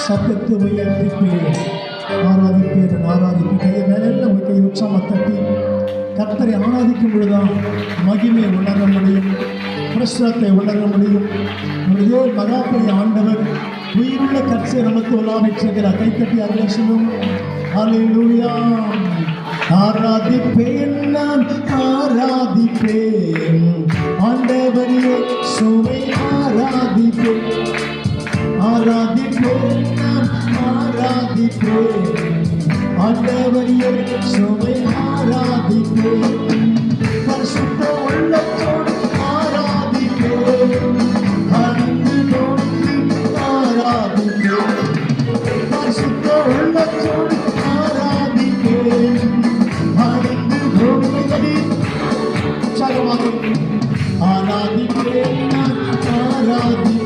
சத்தத்தை உயர்த்திப்பேன், ஆராதிப்பேன், ஆராதிப்பேன். கையை மேல கை உற்சாக தட்டி கர்த்தரை ஆராதிக்கும் பொழுதுதான் மகிமை உணர முடியும், பிரசனத்தை உணர முடியும். நம்முடைய மகாபலி ஆண்டவர் உயிருள்ள கட்சியை நமக்கு விளாவிட்டிருக்கிறார். கைத்தட்டி அறிவிச்சும் ஹல்லேலூயா. ஆராதிப்பேன், நான் ஆராதிப்பேன் ஆண்டவரையே சுவை ஆராதிப்பேன், ஆராதிப்பேன், நான் ஆராதிப்பேன் ஆண்டவரையே சுவை ஆராதிப்பேன், பரிசுத்த உள்ளத்தோடு ஆராதிப்பேன், அணிந்து நோக்கி ஆராதிப்பேன், பரிசுத்த உள்ளத்தோடு ஆராதிப்பேன், அணிந்து நோக்கி ஆராதிப்பேன், நான் ஆராதிப்பேன்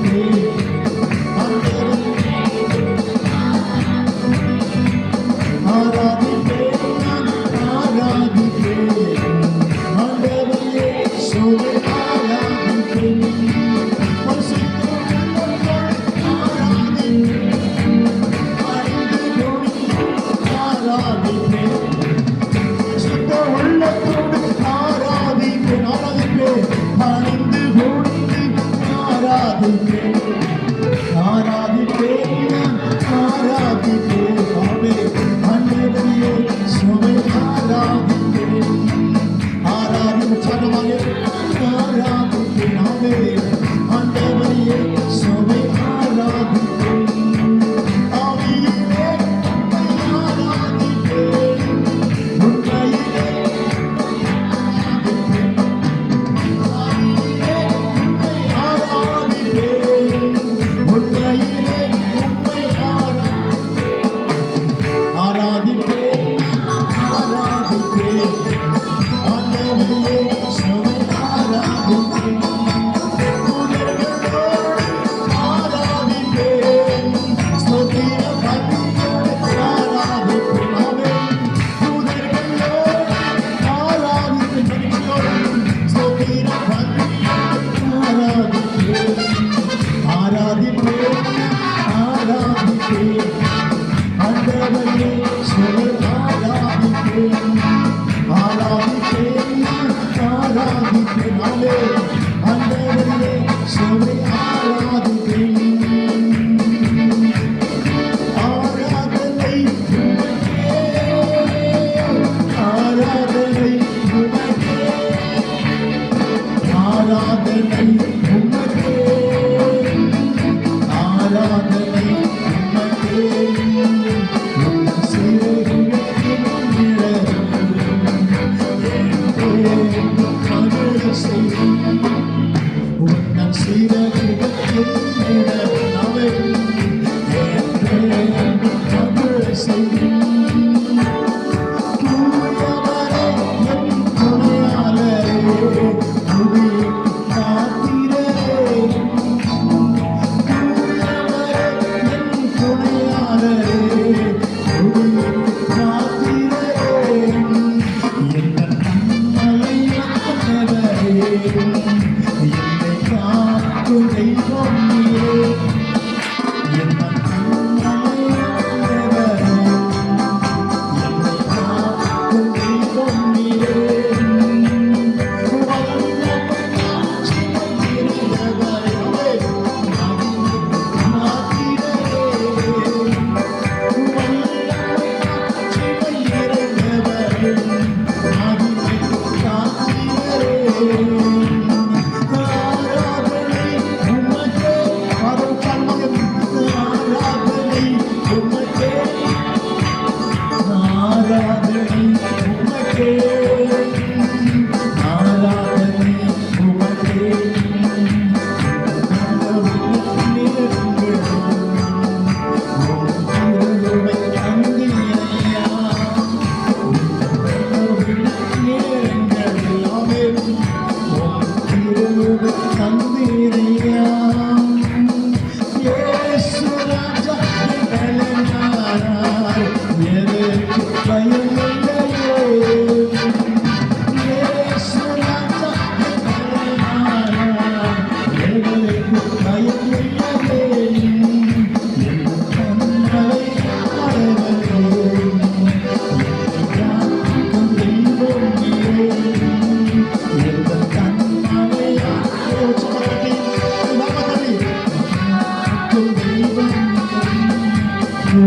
Yes,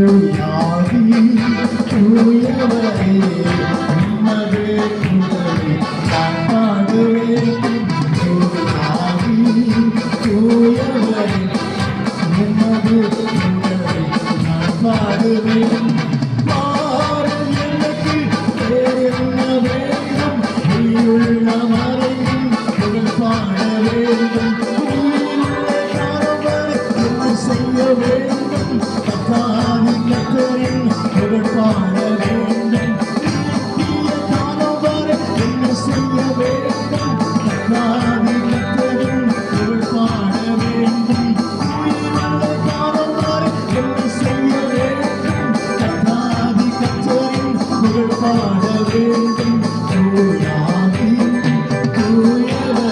தூயாவி தூயவரே உமது புகழை நான் பாடுவேன். தூயாவி தூயவரே உமது புகழை நான் பாடுவேன். பாடல் எனக்கு வேறு என்ன வேண்டும்? உயிருள்ள வரையும் புகழ் பாட வேண்டும். உயிருள்ள காலம் வரை என்ன செய்ய வேண்டும்? கர்த்தாதி கர்த்தரின் புகழ் பாட வேண்டும். தீய காலம் வரை என்ன செய்ய வேண்டும்? கர்த்தாதி கர்த்தரின் புகழ் பாட வேண்டும். உயிருள்ள காலம் வரை என்ன செய்ய வேண்டும்? கர்த்தாதி கர்த்தரின் புகழ் பாட வேண்டும். தூயாவி தூயவரே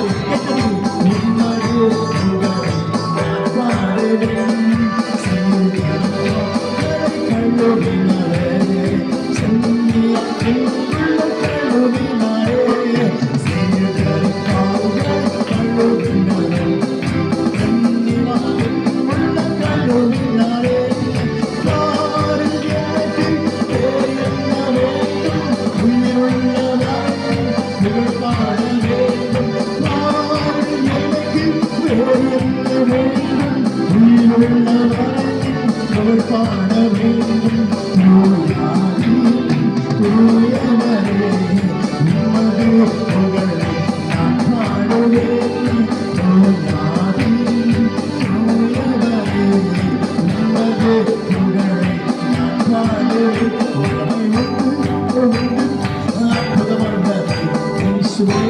உமது புகழை நான் பாடுவேன். பாட வேண்டும். தூயாவி தூயவரே உமது புகழை நான் பாடுவேன். தூயாவி தூயவரே உமது புகழை நான் பாடுவேன். அற்புதமான இயேசுவே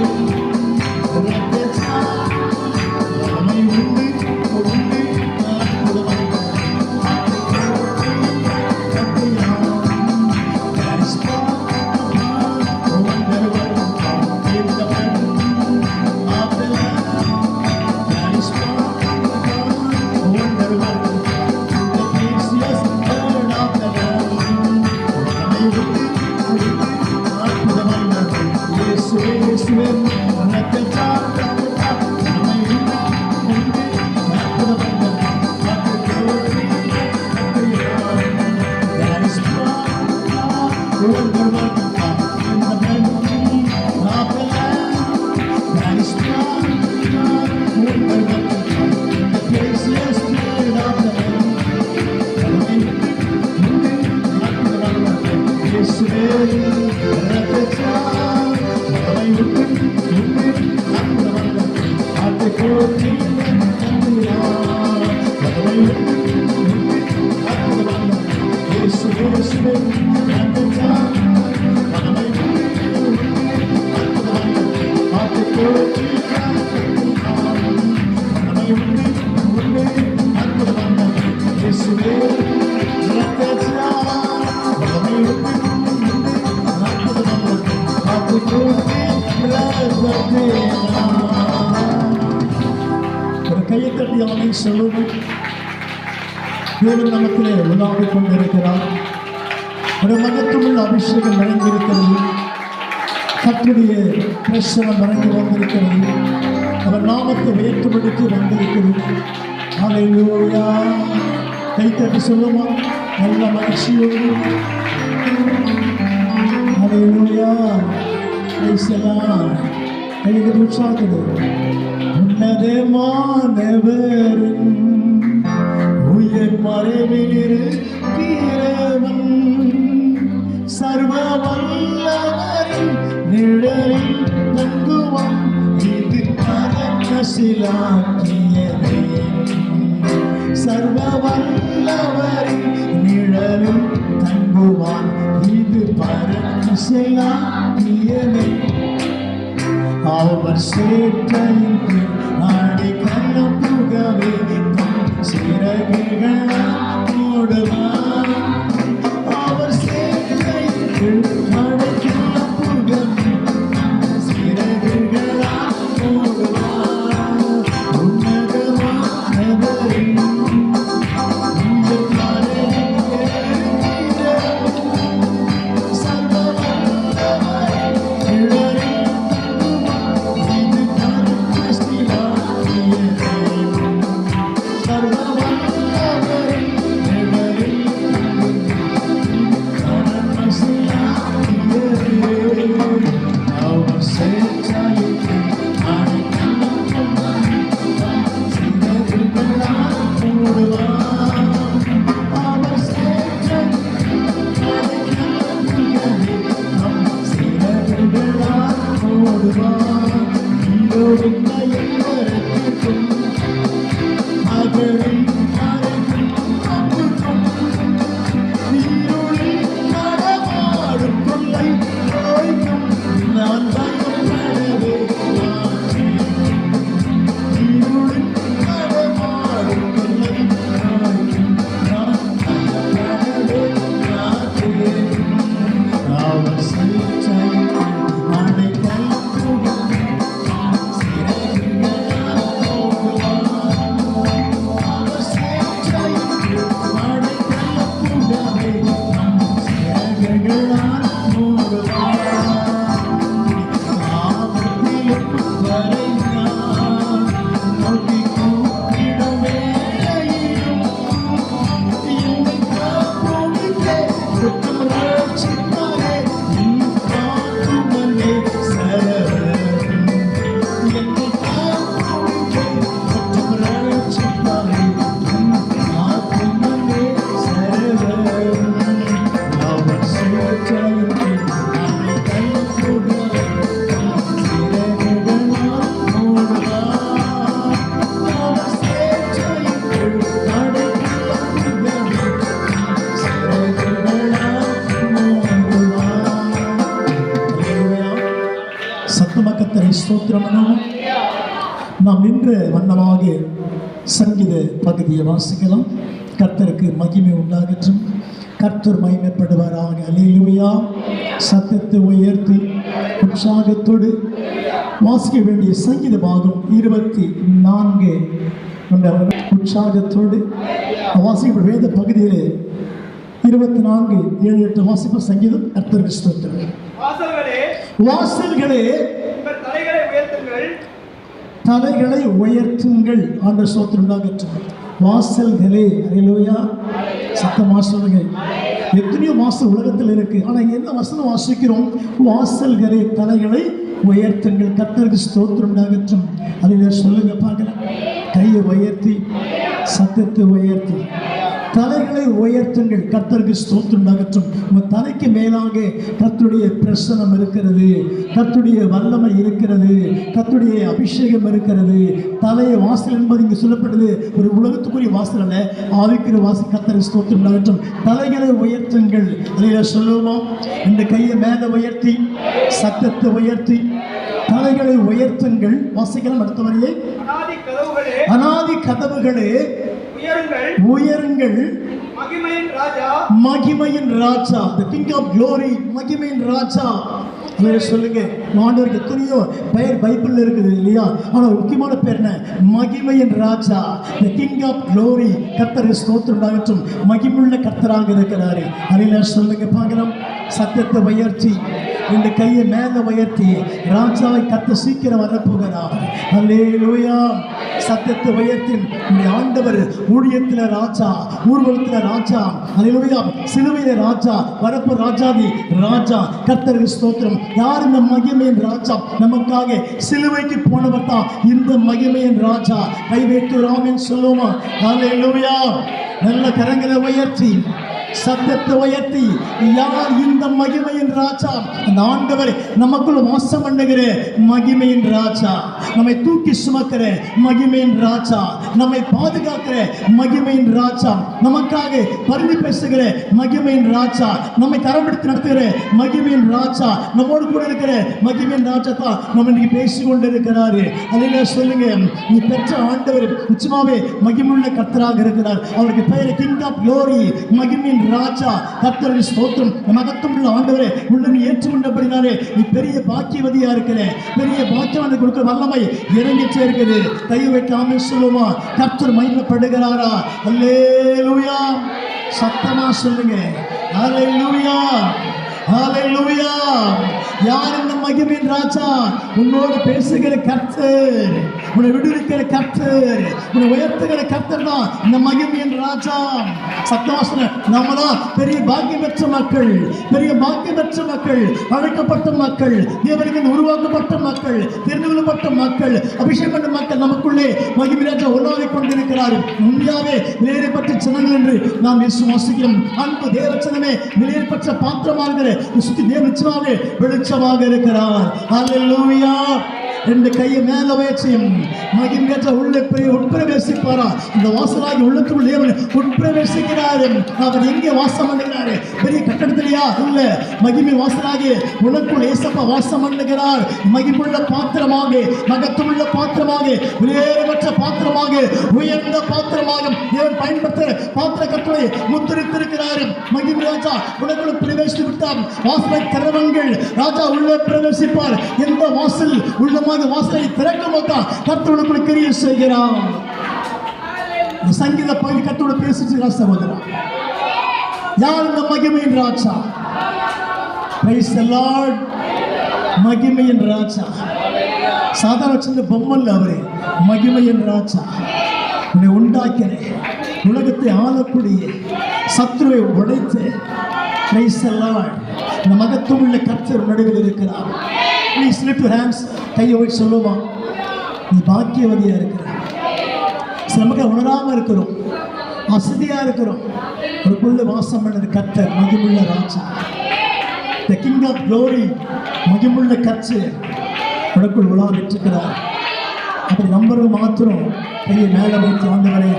ஒரு கையை தட்டி அவனை சொல்லுவோம். தேவன் நமக்கிலே உலாவிக் கொண்டிருக்கிறார். ஒரு மகத்துவமுள்ள அபிஷேகம் நிறைந்திருக்கிறது. கர்த்தருடைய பிரசனம் இறங்கி வந்திருக்கிறது. அவர் நாமத்தை உயர்த்தும்படிக்கு வந்திருக்கிறது. ஹல்லேலூயா. கை தட்டி சொல்லுமா நல்ல மகிழ்ச்சியோடு. ஹல்லேலூயா. கைது உற்சாகத்தோடு உன்னதமானவரின் உயர் மறைவில் இருக்கிறவன் சர்வ வல்லவரின் நிழலில் தங்குவான். இது பரமசிலாக்கியதே. சர்வ வல்லவரின் நிழலில் தங்குவான். இது பரமசிலாக்கியதே. அவர் சேற்றையின் கீழ் அடைக்கலம் புகவே தம் சிறகுகளால் மூடுவார். அவர் சேற்றையின் கீழ் அடைக்கலம் புகவே தம் சிறகுகளால் மூடுவார். உன்னதமானவரின் ஸ்தோத்திரம் பண்ணுவோம். நாம் நின்ற வண்ணமாக சங்கீத பகுதியை வாசிக்கலாம். கர்த்தருக்கு மகிமை உண்டாகட்டும். கர்த்தர் மகிமைப்படுவாராக. அல்லேலூயா. சத்தத்தை உயர்த்தி உற்சாகத்தோடு வாசிக்க வேண்டிய சங்கீத பாகம் 24 உற்சாகத்தோடு வாசிக்க வேத பகுதியிலே 24, 7, 8 வாசிப்ப சங்கீதம். கர்த்தருக்கு ஸ்தோத்திரம். வாசல்களே தலைகளை உயர்த்துங்கள். ஆண்டவர் ஸ்தோத்திரம் உண்டாகட்டும். வாசல்களே, அல்லேலூயா. சத்தமா சொல்லுங்க. எத்தனையோ வாசல் உலகத்தில் இருக்கு. ஆனா என்ன வசனம் வாசிக்கிறோம்? வாசல்களே தலைகளை உயர்த்துங்கள். கர்த்தருக்கு ஸ்தோத்திரம் உண்டாகட்டும். அதை சொல்லுங்க பார்க்கலாம். கையை உயர்த்தி சத்தத்தை உயர்த்தி தலைகளை உயர்த்துங்கள். கர்த்தருக்கு ஸ்தோத்திரம் உண்டாகட்டும். உங்கள் தலைக்கு மேலாக கர்த்தருடைய பிரசனம் இருக்கிறது, கர்த்தருடைய வல்லமை இருக்கிறது, கர்த்தருடைய அபிஷேகம் இருக்கிறது. தலையை வாசல் என்பது இங்கு சொல்லப்படுது. ஒரு உலகத்துக்குரிய வாசல் அல்ல, ஆவிக்குரிய வாசல். கர்த்தருக்கு ஸ்தோத்திரம் உண்டாகட்டும். தலைகளை உயர்த்துங்கள். அதை சொல்லுவோமா? இந்த கையை மேலே உயர்த்தி சத்தத்தை உயர்த்தி தலைகளை உயர்த்துங்கள். வாசிக்கலாம் அடுத்த வரியை. அநாதி கதவுகளே உயருங்கள். மகிமையின் ராஜா, the king of glory, மகிமையின் ராஜா. சொல்லுங்க. ஆண்டவருக்கு எத்தனையோ பெயர் பைபிள்ல இருக்குது இல்லையா? ஆனா முக்கியமான பேர் என்ன? மகிமையின் ராஜா, the king of glory. கர்த்தருக்கு ஸ்தோத்திரம் உண்டாகட்டும். மகிமுள்ள கர்த்தராக இருக்கிறாரு. அதை சொல்லுங்க பார்க்கலாம். சத்தத்தை உயர்த்தி இந்த கையை மேல உயர்த்தி ராஜாவை கர்த்தர் சீக்கிரம் வரப்போகிறார். அல்லேலூயா. சத்தத்தை உயர்த்தி ஆண்டவர் ஊழியத்தில் ராஜா, ஊர்வலத்தில் ராஜா, அல்லேலூயா, சிலுவையில ராஜா, வரப்பு ராஜாதி ராஜா. கர்த்தருக்கு ஸ்தோத்திரம். யார் இந்த மகிமையின் ராஜா? நமக்காக சிலுவைக்கு போனவர் தான் இந்த மகிமையின் ராஜா. கை வைத்து ராமன் சொல்லுவோமா? அல்லேலூயா. நல்ல கரங்களை உயர்த்தி சத்தத்தை உயர்த்தி, யார் இந்த மகிமையின் ராஜா? அந்த ஆண்டவர் நமக்குள்ள வாசம் பண்ணுகிற மகிமையின் ராஜா, நம்மை தூக்கி சுமக்கிற மகிமையின் ராஜா, நம்மை பாதுகாக்கிற மகிமையின் ராஜா, நமக்காக பரிந்து பேசுகிற மகிமையின் ராஜா, நம்மை கரம்பிடித்து நடத்துகிற மகிமையின் ராஜா, நம்மோடு கூட இருக்கிற மகிமையின் ராஜா தான் நம்ம இன்னைக்கு பேசிக் கொண்டிருக்கிறாரு. அதில் சொல்லுங்க, நீ பெற்ற ஆண்டவர் நிச்சயமாவே மகிமுள்ள கர்த்தராக இருக்கிறார். அவருக்கு பெயர் கிங் ஆஃப் க்ளோரி, மகிமையின் ராஜா. கர்த்தருக்கு ஸ்தோத்திரம். மகத்துவமுள்ள ஆண்டவரே, உள்ள நீ ஏற்றுக்கொண்டபடினாலே நீ பெரிய பாக்கியவதியா இருக்கிற, பெரிய பாக்கியவானுக்கு கொடுக்கிற வல்லமை இறங்கிச்சே இருக்குது. கை வைத்து ஆமென் சொல்லுமா? கர்த்தர் மகிமைப்படுகிறாரா? அல்லேலூயா. சத்தமா சொல்லுங்க. அல்லேலூயா, அல்லேலூயா. யார் இந்த மகிமையின் ராஜா? உன்னோடு பேசுகிற கர்த்தர், உன்னை விடுவிக்கிற கர்த்தர், உன்னை உயர்த்துகிற கர்த்தர் தான் இந்த மகிமையின் ராஜா. சத்தவாசன நம்ம தான் பெரிய பாக்கியம் பெற்ற மக்கள், பெரிய பாக்கியம் பெற்ற மக்கள், அழைக்கப்பட்ட மக்கள், தேவனுக்கு உருவாக்கப்பட்ட மக்கள், தெரிந்து கொள்ளப்பட்ட மக்கள், அபிஷேகம் பண்ண மக்கள். நமக்குள்ளே மகிமை ராஜா உணவாக கொண்டிருக்கிறார். உண்மையாவே விலையேறப்பட்ட ஜனங்கள் என்று நாம் விசுவாசிக்கிறோம். அன்பு தேவச்சனமே விலையேறப்பட்ட பாத்திரமாக சுத்தி தேவ நிச்சயமாவே வெளிச்சமாக இருக்கிறார். அல்லேலூயா. ரெண்டு கையை மேல வச்சும் மகிழ்ந்த உள்ளே உட்பிரவேசிப்பாரா? இந்த வாசலாகி உள்ளத்துக்குள் தேவன் உட்பிரவேசிக்கிறார். அவர் எங்கே வாசம் பண்ணுகிறாரு? பெரிய கட்டடத்திலையா? இல்ல, மகிமை வாசலாகி உனக்குள் ஏசப்பா வாசம் பண்ணுகிறார். மகிமுள்ள பாத்திரமாக, மகத்துவமுள்ள பாத்திரமாக, விலையேறப்பட்ட பாத்திரமாக, உயர்ந்த பாத்திரமாக தேவன் பயன்படுத்த பாத்திர கட்டளை முத்திரித்திருக்கிறார். மகிமை ராஜா உனக்குள்ள பிரவேசித்து விட்டார். வாசலை திறவங்கள் ராஜா உள்ளே பிரவேசிப்பார். எந்த வாசல் உள்ளமாக வாசலை திறக்க மாட்டான். கர்த்தருக்குள் கிரியை செய்கிறான். சங்கீத பகுதி கர்த்தரோட பேசிட்டு சகோதரா, யார் இந்த மகிமையின் ராஜா? Praise the Lord. மகிமையின் ராஜா சாதாரண சின்ன பொம்மல்ல, அவரே மகிமையின் ராஜா. உன்னை உண்டாக்கிறேன், உலகத்தை ஆளக்கூடிய சத்ருவை உடைத்து. Praise the Lord. இந்த மகத்துவமுள்ள கர்த்தர் நடுவில் இருக்கிறார். Please lift your hands. கையை வச்சு சொல்லுமா? நீ பாக்கியவதியா இருக்கிற. சில மக்கள் உணராம இருக்கிறோம், அசதியா இருக்கிறோம். ஒரு வாசம் பண்ணது கர்த்தர், மகிமுள்ள ராஜா, the king of glory, மகிமுள்ள கர்த்தர் உனக்குள் உலா வெற்றிக்கிறார். அப்படி நம்புறது மாத்திரம் பெரிய மேல வைத்து, ஆண்டவரே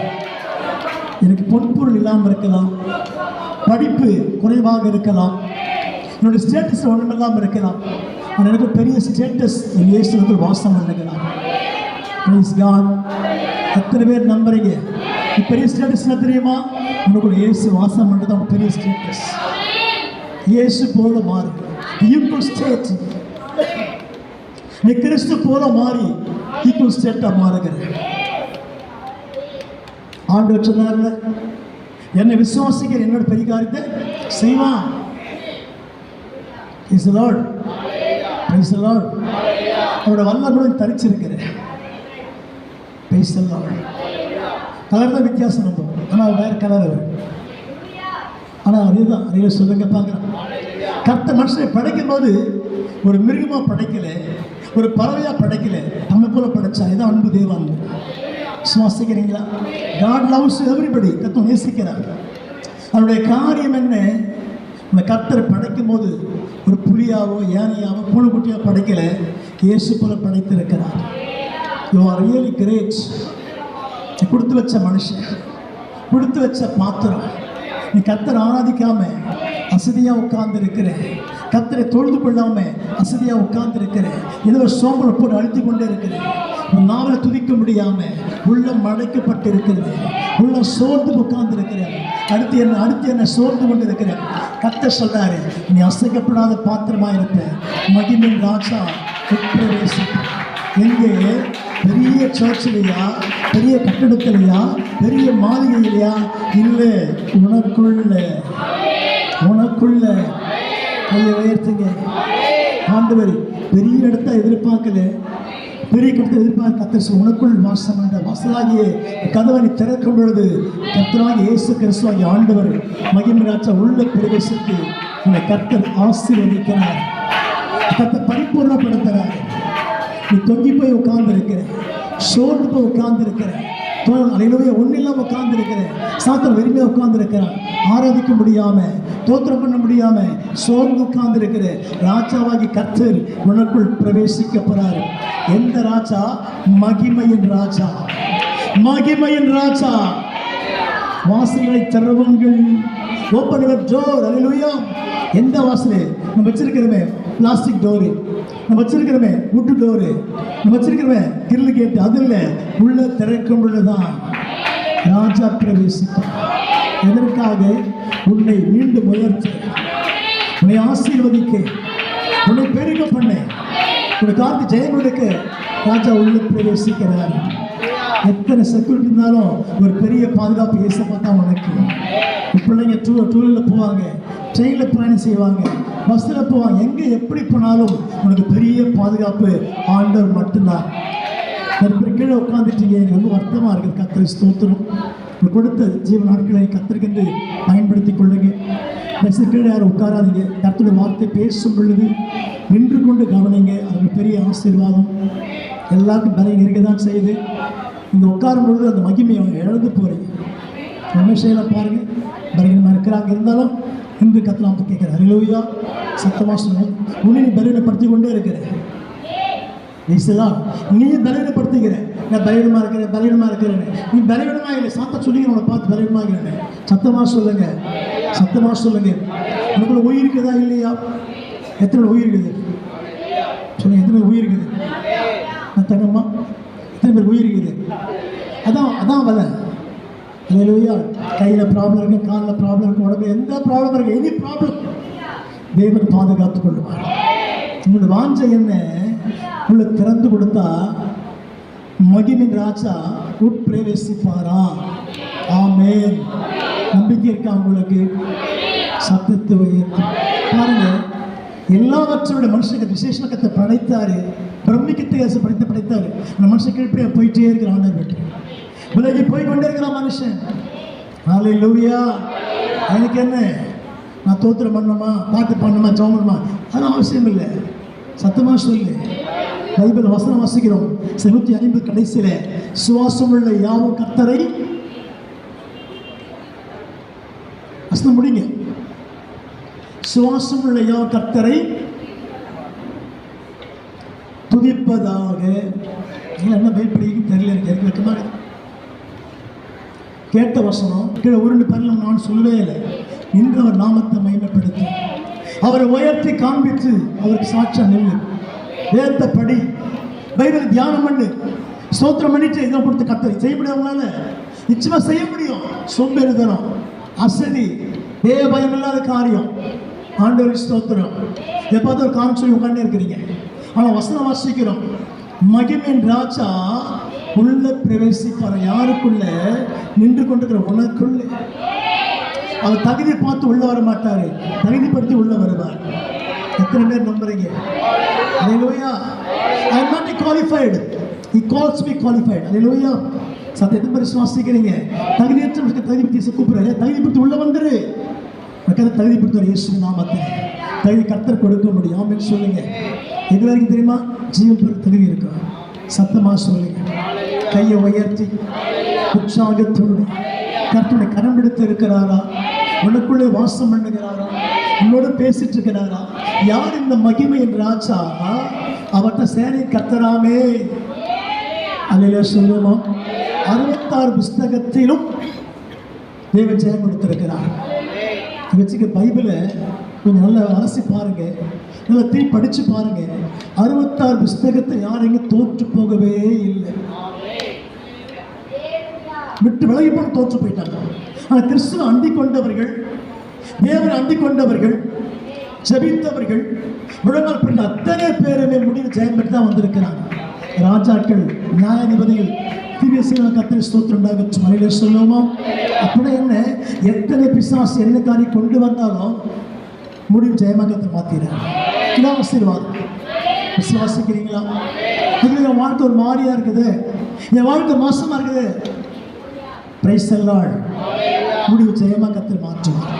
எனக்கு பொன்பொருள் இல்லாமல் இருக்கலாம், படிப்பு குறைவாக இருக்கலாம், என்னுடைய ஸ்டேட்டஸ் ஒன்றுமெல்லாம் இருக்கலாம், ஆனால் எனக்கு பெரிய ஸ்டேட்டஸ் என் இயேசுக்கு வாசம் பண்ணுகிறார். Praise God. எத்தனை பேர் நம்புறீங்க? பெரிய ஸ்டேட்டஸ் என்ன தெரியுமா? உனக்கு இயேசு வாசம் பண்ணுறது அவங்க பெரிய ஸ்டேட்டஸ். இயேசு போல மாறு, ஈக்குவல் ஸ்டேட். நீ கிறிஸ்து போல மாறி ஈக்குவல் ஸ்டேட்டா மாறுகிற. ஆண்டவர் சொன்னார்ல, என்னை விசுவாசிக்கிற என்னோட பெரிய காரியத்தை செய்வான். Praise the Lord. Praise the Lord. அவரோட வல்லமையுடன் தரிச்சிருக்கிறேன். Praise the Lord. கலர் தான் வித்தியாசம் நம்ம, ஆனால் வேறு கலர் அவர். ஆனால் அதுதான் நிறைய சொல்லுங்க பார்க்குறேன். கர்த்தர் மனுஷனை படைக்கும் போது ஒரு மிருகமாக படைக்கலை, ஒரு பறவையாக படைக்கலை, நம்ம போல படைச்சா. இதான் அன்பு, தேவ அன்பு. சுவாசிக்கிறீங்களா? God loves everybody. கர்த்தர் நேசிக்கிறார். அவருடைய காரியம் என்ன? இந்த கர்த்தர் படைக்கும் போது ஒரு புலியாவோ யானையாவோ பூனைக்குட்டியாக படைக்கலை, இயேசு போல படைத்திருக்கிறார். You are really great. கொடுத்து வச்ச மனுஷன், கொடுத்து வச்ச பாத்திரம். நீ கர்த்தரை ஆராதிக்காம அசதியாக உட்கார்ந்து இருக்கிறேன், கர்த்தரை தொழுது கொள்ளாம அசதியாக உட்கார்ந்து இருக்கிறேன், ஏதோ சோம்பலை போட்டு அழுத்தி கொண்டே இருக்கிறேன். உன் நாவலை துதிக்க முடியாம உள்ளம் மடைக்கப்பட்டு இருக்கிறது, உள்ளம் சோர்ந்து உட்கார்ந்து இருக்கிறேன். அடுத்து என்ன சோர்ந்து கொண்டு இருக்கிறேன். கர்த்தர் சொல்றாரு, நீ அசைக்கப்படாத பாத்திரமா இருப்ப, மகிமின் ராஜா உட்பிரவேசிப்பார். எங்கே? பெரிய சர்ச்சிலையா, பெரிய கட்டடத்திலையா, பெரிய மாளிகையிலையா? இல்லை, உனக்குள்ள கையை உயர்த்துங்க. ஆண்டவர் பெரிய இடத்த எதிர்பார்க்கல, பெரிய கட்டத்தை எதிர்பார்க்க. கர்த்தர் உனக்குள் வாசம் என்ற வாசலாகிய கதவனை திறக்கும் பொழுது கர்த்தராகிய இயேசு கிறிஸ்துவாகிய ஆண்டவர் மகிமைராஜா உள்ள பிரவேசித்து உன்னை கர்த்தர் ஆசீர்வதிக்கிறார். கர்த்தர் பரிபூர்ணப்படுத்துகிறார். நீ தொங்கி போய் உட்கார்ந்து இருக்கிற, சோர்ந்து போய் உட்கார்ந்து இருக்கிற, அலையிலவே ஒன்றும் இல்லாமல் உட்கார்ந்து இருக்கிற, சாத்தன் வெறுமையாக உட்கார்ந்து இருக்கிறான், ஆராதிக்க முடியாம, தோத்திரம் பண்ண முடியாம சோர்ந்து உட்கார்ந்து இருக்கிற ராஜாவாகி கர்த்தர் உனக்குள் பிரவேசிக்க போறாரு. எந்த ராஜா? மகிமையின் ராஜா, மகிமையின் ராஜா. வாசல்களை திறவுங்கள். Open your door. அல்லேலூயா. எந்த வாசல்? நம்ம வச்சிருக்கிறோமே பிளாஸ்டிக் டோரு, நம்ம வச்சிருக்கிறோமே வுட்டு டோரு, நம்ம வச்சிருக்கிறோமே கிரில் கேட்டு, அது இல்லை, உள்ள திறக்கும் பொழுதுதான் ராஜா பிரவேசிப்பார். எதற்காக? உன்னை மீண்டும் உயர்த்த, உன்னை ஆசீர்வதிக்க, உன்னை பெருக பண்ண, உன்னை காத்து ஜெயம் கொடுக்க ராஜா உள்ள பிரவேசிக்கிறார். எத்தனை செக்யூரிட்டி இருந்தாலும் ஒரு பெரிய பாதுகாப்பு ஏசப்பா தான் உனக்கு. பிள்ளைங்க டூவீலரில் போவாங்க, ட்ரெயினில் பிரயாணம் செய்வாங்க, பஸ்ஸில் போவாங்க, எங்கே எப்படி போனாலும் உனக்கு பெரிய பாதுகாப்பு ஆண்டவர் மட்டும்தான். கீழே உட்காந்துட்டீங்க, எனக்கு ரொம்ப வருத்தமாக இருக்குது. கர்த்தரை ஸ்தோத்திரம். கொடுத்த ஜீவ நாட்களை கர்த்தருக்கென்று பயன்படுத்தி கொள்ளுங்க. பஸ்ஸு கீழே யாரும் உட்காராதீங்க. கர்த்தருடைய வார்த்தை பேசும் பொழுது நின்று கொண்டு கவனிங்க. அது பெரிய ஆசீர்வாதம். எல்லாருக்கும் பலன் இருக்க தான் செய்யுது. இங்கே உட்காரும் பொழுது அந்த மகிமையை அவங்க இழந்து போகிறீங்க. ரமேஷையில் பாருங்கள், பலகீனமாக இருக்கிறாங்க, இருந்தாலும் இன்று கத்தலாம் கேட்குறேன். அல்லேலூயா. சத்தமாக சொல்லுங்கள். உன்னை நீ பலவீனப்படுத்தி கொண்டே இருக்கிறேன். நீயும் பலவீனப்படுத்திக்கிறேன். நான் பலவீனமாக இருக்கிறேன். நீ பலவீனமாக இல்லை, சாத்த சொல்லிங்க. உன்னை பார்த்து பலவீனமாக இருக்கிறேன். சத்தமாக சொல்லுங்க, சத்தமாக சொல்லுங்க. உனக்குள்ள உயிர் இருக்குதா இல்லையா? எத்தனை உயிர் இருக்குது சொல்லுங்க. எத்தனை உயிர் இருக்குது? நான் தங்கம்மா, எத்தனை பேர் உயிர் இருக்குது? அதான் வலை. அல்லேலூயா. கையில் ப்ராப்ளம் இருக்குது, காலில் ப்ராப்ளம் இருக்குது, உடம்புல எந்த ப்ராப்ளம் இருக்குது, எனி ப்ராப்ளம் தேவன் பாதுகாத்து கொள்ளுவார். உங்களோட வாஞ்சை என்ன? உள்ள திறந்து கொடுத்தா மகிமின் ராஜா உட்பிரவேசிப்பாரா? ஆமென். நம்பிக்கை இருக்கா உங்களுக்கு? சத்தத்தை உயர்த்தி பாருங்க. எல்லாவற்றோட மனுஷனுக்கு விசேஷத்தை படைத்தாரு, பிரமிக்கத்தை படைத்தாரு. அந்த மனுஷன் கீழ்ப்படியா போயிட்டே இருக்கிற ஆண்டவர் வீட்டு விலகி போய் கொண்டே இருக்கிற மனுஷன். அல்லேலூயா. எனக்கு என்ன, நான் தோத்திரம் பண்ணணுமா, பாட்டு பண்ணணுமா, ஜெபம் பண்ணணுமா, அதெல்லாம் அவசியம் இல்லை. சத்தமாக சொல்லு. பைபிள் வசனம் வாசிக்கிறோம். 150 கடைசியில் சுவாசம் உள்ள யாவும் கர்த்தரை, வசனம் முடிங்க. சுவாசம் உள்ள யாவும் கர்த்தரை துதிப்பதாக. என்ன பயப்படுறீங்க தெரியல, எனக்கு வெக்கமா இருக்கு. கேட்ட வசனம் கீழே உருண்டு பரலும் நான் சொல்லவே இல்லை. நின்றவர் நாமத்தை மகிமைப்படுத்தி அவரை உயர்த்தி காண்பித்து அவருக்கு சாட்சியம் நில்லு, வேதத்தை படி, பைபிள் தியானம் பண்ணு, ஸ்தோத்திரம் பண்ணிட்டு இதை கொடுத்து கத்தரி செய்ய முடியாதவங்களால நிச்சயமா செய்ய முடியும். சோம்பேறித்தனம், அசதி, தேவ பயம் இல்லாத காரியம். ஆண்டவர் ஸ்தோத்திரம். எப்போது ஒரு காரணம் சொல்லி உட்காந்து இருக்கிறீங்க, ஆனால் வசனம் வாசிக்கிறோம், மகிமையின் ராஜா உள்ள பிரவேசிப்பார். யாருக்குள்ள? நின்று கொண்டிருக்கிற உனக்குள்ள. அவர் தகுதி பார்த்து உள்ள வர மாட்டாரு, தகுதிப்படுத்தி உள்ள வருவார். எத்தனை பேர் நம்புறீங்க? அல்லேலூயா. I am not qualified, he calls me qualified. அல்லேலூயா. சத்தியத்தை விசுவாசிக்கிறீங்க, தகுதியற்ற தகுதிப்படுத்தி கூப்பிடுறாரு, தகுதிப்படுத்தி உள்ள வந்துரு. தகுதிப்படுத்துவார் இயேசு நாமத்தில். தகுதி கர்த்தர் கொடுக்க முடியும். ஆமென் சொல்லுங்க. எது வரைக்கும் தெரியுமா? ஜீவன் பெற தகுதி இருக்கும். சத்தமா சொல்லுங்க. கையை உயர்த்தி உற்சாகத்தோடு கர்த்தரை கரம் பிடித்து இருக்கிறாரா? உனக்குள்ளே வாசம் பண்ணுகிறாரா? உன்னோட பேசிட்டு இருக்கிறாரா? யார் இந்த மகிமையின் ராஜா? அவர்கிட்ட சேனை கர்த்தராமே. அல்லேலூயா சொல்லுமா. 66 புஸ்தகத்திலும் தேவன் ஜெயம் கொடுத்திருக்கிறார். வச்சுக்க பைபிளை கொஞ்சம் நல்லா அலசி பாருங்க, நல்லா தீ படிச்சு பாருங்க. 66 புஸ்தகத்தை யாரையும் தோற்று போகவே இல்லை, விட்டு விலகி போன தோற்று போயிட்டாங்க. ஆனால் கிறிஸ்துவ அண்டிக் கொண்டவர்கள், தேவனை அண்டிக் கொண்டவர்கள், ஜெபித்தவர்கள், முழங்கால் பிடித்த அத்தனை பேருமே முடிவு ஜெயம் பெற்று தான் வந்திருக்கிறாங்க. ராஜாக்கள், நியாயாதிபதிகள், திவ்ய சேவன கர்த்தரை ஸ்தோத்திரம் உண்டாகட்டும். அல்லேலூயா சொல்லுவோமா. அப்படின்னா என்ன? எத்தனை பிசாசு என்ன காரியம் கொண்டு வந்தாலும் முடிவு ஜெயமாக கர்த்தர் மாத்திறார். இதான் ஆசீர்வாதம். விசுவாசிக்கிறீங்களா? என் வாழ்க்கை ஒரு மாதிரியா இருக்குது, என் வாழ்க்கை மோசமா இருக்குது, பிரைஸ் தி லார்ட். முடிவு ஜெயமாக கர்த்தர் மாற்றுவார்.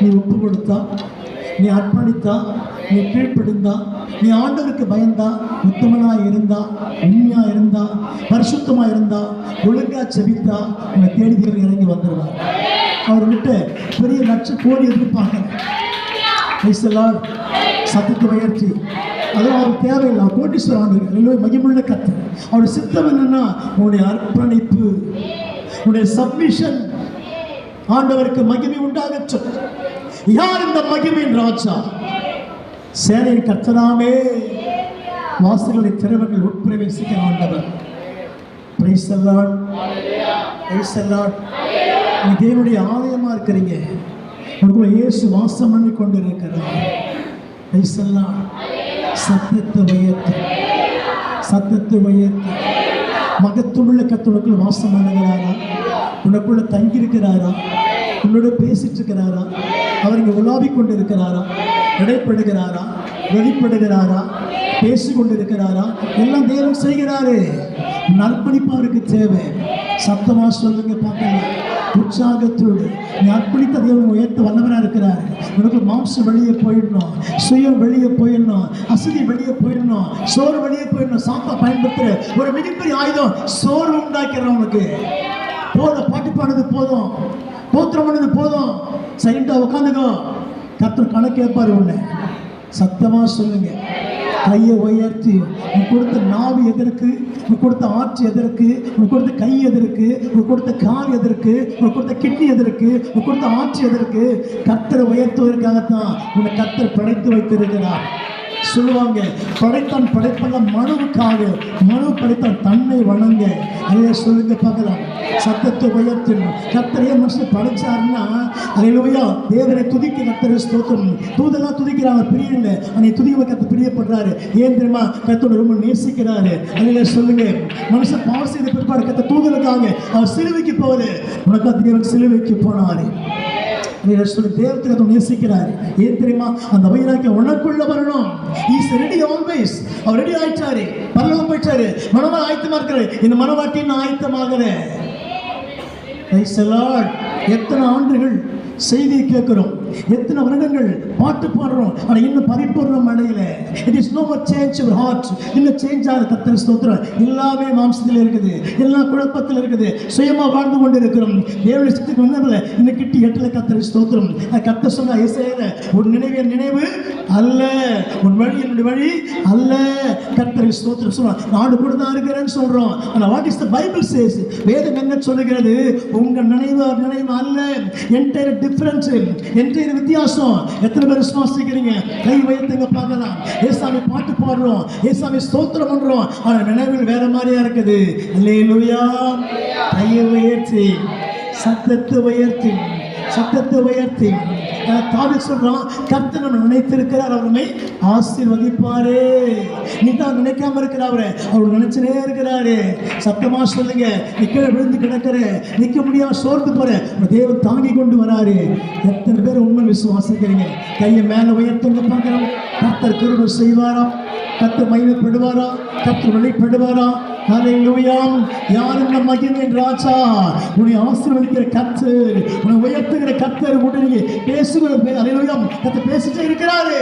நீ ஒப்பு கொடுத்தா, நீ அர்ப்பணித்தா, நீ கீழ்ப்படிந்தா, நீ ஆண்டவருக்கு பயந்தா, உத்தமனா இருந்தா, உண்மையா இருந்தா, பரிசுத்தமா இருந்தா, ஒழுங்கா செபித்தா, உங்களை தேடி தேடி இறங்கி வந்துடுவார். அவர் விட்டு பெரிய லட்ச கோடி எதிர்பார்க்கிறேன். சத்தத்தை உயர்த்தி, அதுவும் அவருக்கு தேவையில்லை. கோட்டீஸ்வரர் ஆண்டு மகிமுள்ள கர்த்தர். அவருடைய சித்தம் என்னன்னா உன்னுடைய அர்ப்பணிப்பு, உன்னுடைய சப்மிஷன். ஆண்டவருக்கு மகிமை உண்டாகட்டும். யார் இந்த மகிமையின் ராஜா? சேனையின் கர்த்தராமே. வாசல்களை திறவங்கள் உட்பிரவேசிக்க ஆண்டவர். Praise the Lord, praise the Lord. நீ தேவனுடைய ஆலயமா இருக்கிறீங்க, உங்களுக்குள்ள இயேசு வாசம் பண்ணி கொண்டு இருக்கிறார். Praise the Lord. சத்தத்தை உயர்த்தி, சத்தத்தை உயர்த்தி. மகத்துவமுள்ள கர்த்தருக்குள் வாசம் பண்ணுகிறாரா? உனக்குள்ள தங்கி இருக்கிறாரா? உன்னோட பேசிட்டு இருக்கிறாரா? அவர் இங்கே உலாவிக் கொண்டு இருக்கிறாரா? இடைப்படுகிறாரா? வெளிப்படுகிறாரா? பேசி கொண்டு இருக்கிறாரா? எல்லாம் தேவன் செய்கிறாரு. அர்ப்பணிப்பு அவருக்கு தேவை. சத்தமா சொல்லுங்க பார்க்கலாம். உற்சாகத்தோடு நீ அர்ப்பணித்த தேவன் உயர்த்த வல்லவராக இருக்கிறார். உனக்கு மாம்சம் வெளியே போயிடணும், சுயம் வெளியே போயிடணும், அசதி வெளியே போயிடணும், சோறு வெளியே போயிடணும். சாப்பா பயன்படுத்துற ஒரு மிகப்பெரிய ஆயுதம் சோறு உண்டாக்கிறோம். உனக்கு போதும், பாட்டு பாடுறது போதும், போத்திரம் பண்ணது போதும், சைலண்டா உட்காந்துக்கோ. கர்த்தர் கணக்கு கேட்பாரு உன்னை. சத்தமா சொல்லுங்க. கையை உயர்த்தி, நீ கொடுத்த நாவு எதற்கு? நீ கொடுத்த ஆட்சி எதற்கு? நீ கொடுத்த கை எதற்கு? நீ கொடுத்த கால் எதற்கு? நீ கொடுத்த கிட்னி எதற்கு? நீ கொடுத்த ஆட்சி எதற்கு? கர்த்தரை உயர்த்துவதற்காகத்தான் உன்னை கர்த்தர் படைத்து வைத்திருக்கிறார். சொல்லுவாங்க, படைத்தான் படைப்பெல்லாம் மனுவுக்காக, மனு படைத்தான் தன்னை வணங்க. அல்ல சொல்லுங்க பார்க்கலாம். சத்தத்தை உயர்த்தணும். கர்த்தரையே மனுஷன் படைச்சாருன்னா அல்லேலூயா தேவனை துதிக்க கர்த்தரை ஸ்தோத்திரம். தூதெல்லாம் துதிக்கிறாங்க, பிரியம் இல்லை. ஆனால் துதிக்க கர்த்தர் பிரியப்படுறாரு. ஏன் தெரியுமா? கர்த்தரை ரொம்ப நேசிக்கிறாரு. அல்ல சொல்லுங்க. மனுஷன் பாவம் செய்த பிற்பாடு கர்த்தர் தூதலுக்காக அவர் சிலுவைக்கு போகுது. உனக்கு தேவன் சிலுவைக்கு போனாரு. தேவத்தை நேசிக்கிறார். ஏன் தெரியுமா? அந்த வைராக்கியம் உனக்குள்ள வரணும். Is ready always. அவர் ரெடி ஆயிட்டாரு, பரலோகம் போயிட்டாரு, மனமா ஆயத்தமா இருக்கிறாரு. இந்த மனவாட்டின் ஆயத்தமாகிறேன். எத்தனை ஆண்டுகள் செய்தியை கேட்கிறோம், எத்தனை வருடங்கள் பாட்டு பாடுறோம், ஆனால் இன்னும் பரிபூர்ணம் அடையல. It is no more change your heart. இன்னும் சேஞ்ச் ஆகிற கர்த்தர் ஸ்தோத்திரம். எல்லாமே மாம்சத்தில் இருக்குது, எல்லா குழப்பத்தில் இருக்குது, சுயமா வாழ்ந்து கொண்டு இருக்கிறோம். தேவனுடைய சித்தத்துக்கு வந்ததில்லை, இன்னும் கிட்டி எட்டல கர்த்தர் ஸ்தோத்திரம். கர்த்தர் சொன்னா ஏசாயால, உன் நினைவு என் நினைவு அல்ல, உன் வழி என்னுடைய வழி அல்ல. கர்த்தர் ஸ்தோத்திரம் சொன்னா நாடு கூட தான் இருக்கிறேன்னு சொல்றோம். ஆனால் what is the Bible chase? வேதம் என்ன சொல்லுகிறது? உங்க நினைவு நினைவு அல்ல. என்டையர் டிஃபரன்ஸ், என்டையர் செய்யற வித்தியாசம் எத்தனை பேர் விசுவாசிக்கிறீங்க? கை உயர்த்துங்க பார்க்கலாம். ஏசாமி பாட்டு பாடுறோம், ஏசாமி ஸ்தோத்திரம் பண்றோம், ஆனா நினைவில் வேற மாதிரியா இருக்குது. அல்லேலூயா. கையை உயர்த்தி சத்தத்தை உயர்த்தி சத்தத்தை உயர்த்தி தாவீது சொல்றான், கர்த்தர் நம்ம நினைத்திருக்கிறார், அவர் நம்மை ஆசீர்வதிப்பாரே. நீ தான் நினைக்காம இருக்கிறாரு, அவர் நினைச்சனே இருக்கிறாரு. சத்தமா சொல்லுங்க. நீ கீழே விழுந்து கிடக்கிற, நிற்க முடியாம சோர்ந்து போற, தேவன் தாங்கி கொண்டு வராரு. எத்தனை பேர் உண்மை விசுவாசிக்கிறீங்க? கையை மேல உயர்த்துங்க பார்க்கிறோம். கர்த்தர் கிருபை செய்வாரா? கர்த்தர் மகிமைப்படுவாரா? கர்த்தர் வெளிப்படுவாரா? ஹல்லேலூயா. யார் இந்த மகிமையின் ராஜா? உன்னை ஆசீர்வதிக்கிற கர்த்தர், உன்னை உயர்த்துகிற கர்த்தர், உடனே பேசுகிற ஹல்லேலூயா கர்த்தர் பேசிட்டே இருக்கிறாரு.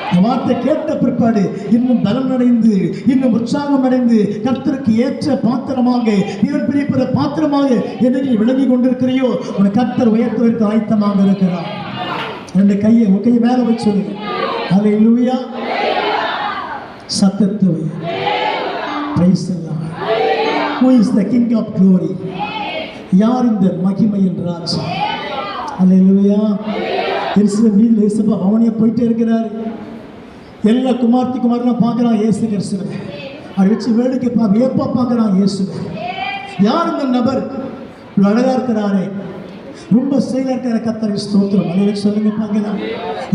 இந்த வார்த்தை கேட்ட பிற்பாடு இன்னும் பலம் அடைந்து, இன்னும் உற்சாகம் அடைந்து, கர்த்தருக்கு ஏற்ற பாத்திரமாக, இவன் பிரிப்பத பாத்திரமாக என்னைக்கு விளங்கி கொண்டிருக்கிறையோ உன்னை கர்த்தர் உயர்த்துவதற்கு ஆயத்தமாக இருக்கிறார். ரெண்டு கையை மேல வச்சு சொல்லுங்க. ஹல்லேலூயா. சத்தத்தை Praise the Lord. Who is the King of glory? யார் இந்த மகிமையின் ராஜா? அல்லேலூயா. எருசலேம் வீதியில் இயேசுப்பா அவனே போயிட்டே இருக்கிறார். எல்லா குமாரனும் பார்க்குறான் இயேசு கிறிஸ்துவை. அதை வச்சு வேடிக்கை வியப்பா பார்க்குறான் இயேசுவை. யார் இந்த நபர்? அழகா இருக்கிறாரே, ரொம்ப செயலா இருக்கிற கர்த்தரை ஸ்தோத்திரம். அதை வச்சு சொல்லுங்க பார்க்கலாம்.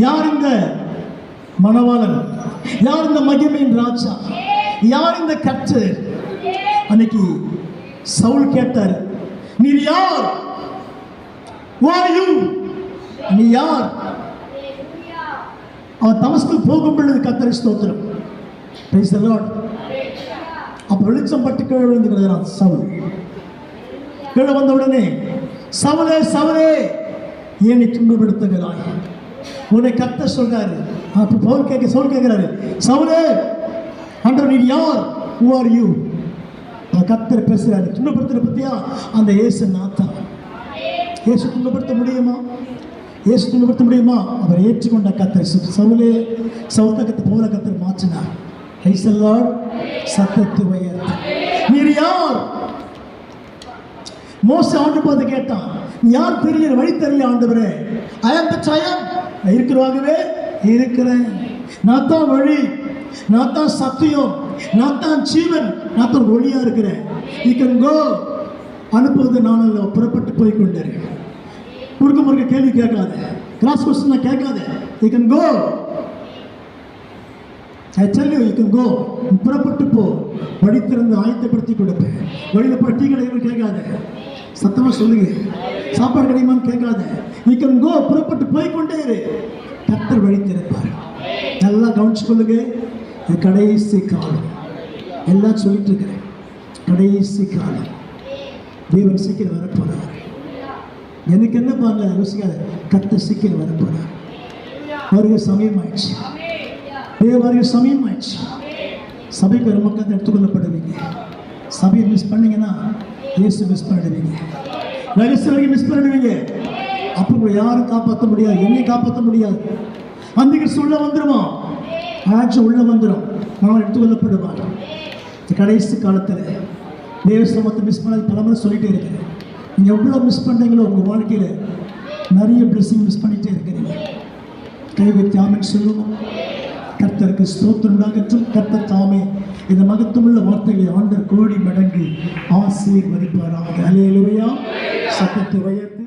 யார் இந்த மணவாளன்? யார் இந்த மகிமையின் ராஜா? யார் இந்த கர்த்தர்? அன்னைக்கு சவுல் கேட்டார், நீர் யார்? நீ யார்? அவன் தமஸ்கு போகும் பொழுது கர்த்தரை ஸ்தோத்திரம். Praise the Lord. அப்ப வெளிச்சம் பட்டு கீழே விழுந்து கிடக்கிறான் சவுல். கீழே வந்த உடனே, சவுலே சவுலே ஏன் நீ துன்பப்படுத்துகிறாய்? உன்னை கர்த்தர் சொல்றாரு. அப்ப சவுல் கேட்கிறாரு, சவுலே ஆண்டவர் நீ யார்? Who are you? கர்த்தர் பேசுறாரு. துன்பப்படுத்துற பத்தியா? அந்த இயேசு நாத்தா. இயேசு துன்பப்படுத்த முடியுமா? இயேசு துன்பப்படுத்த முடியுமா? அவர் ஏற்றுக்கொண்ட கர்த்தர் சவுலே சவுத்தகத்தை போல கர்த்தர் மாற்றினார். Praise the Lord. சத்தத்தை உயர்த்தி நீர் யார்? மோசே ஆண்டவர் பார்த்து கேட்டான், யார் தெரியல, வழி தெரியல ஆண்டவரே. I am the giant. இருக்கிறவாகவே இருக்கிறேன். நான் தான் வழி, நான் தான் சத்தியம், நான் தான் ஜீவன், நான் தான் ஒளியா இருக்கிறேன். You can go. அனுப்புவது நான் அல்ல, புறப்பட்டு போய் கொண்டேன். முறுக்க கேள்வி கேட்காத, கிராஸ் கொஸ்டின் கேட்காத. You can go. I tell you, you can go. புறப்பட்டு போ. வழி திறந்து ஆயத்தப்படுத்தி கொடுப்பேன். வழியில் போய் டீ கடைகள் கேட்காத, சத்தமா சொல்லுங்க. சாப்பாடு கிடைக்குமான்னு கேட்காத. You can go. புறப்பட்டு போய் கொண்டே இரு. கர்த்தர் வழி திறப்பார். நல்லா கவனிச்சு கொள்ளுங்க. கடைசி காலம் எல்லாம் சொல்லிட்டு இருக்கிறேன். கடைசி காலம் தேவன் சீக்கிரம் வரப்போறார். எனக்கு என்ன பாருங்க யோசிக்காத, கர்த்தர் சீக்கிரம் வரப்போறார். வருகை சமயம் ஆயிடுச்சு. தேவ வருகை சமயம் ஆயிடுச்சு. சபைக்கு வர மக்கள் எடுத்துக்கொள்ளப்படுவீங்க. சபையை மிஸ் பண்ணீங்கன்னா இயேசு மிஸ் பண்ணிடுவீங்க. ரகசிய மிஸ் பண்ணிடுவீங்க. அப்போ யாரும் காப்பாற்ற முடியாது, என்னை காப்பாற்ற முடியாது. அந்த உள்ள வந்துடுவான், ஆட்சி உள்ள வந்துடும், நான் எடுத்துக்கொள்ளப்படுவான். கடைசி காலத்தில் தேவ சமத்தை மிஸ் பண்ணது பலமுறை சொல்லிகிட்டே இருக்கிறேன். நீங்கள் எவ்வளோ மிஸ் பண்ணுறீங்களோ உங்கள் வாழ்க்கையில் நிறைய பிளெஸிங் மிஸ் பண்ணிகிட்டே இருக்கிறீங்க. கை வைத்து ஆமென் சொல்லுவோம். கர்த்தருக்கு ஸ்தோத்திரம் உண்டாகட்டும். கர்த்தர் தாமே இந்த மகத்துவமுள்ள வார்த்தைகளை ஆண்டவர் கோடி மடங்கு ஆசீர்வதிப்பாராக. அல்லேலூயா. சத்தத்தை உயர்த்தி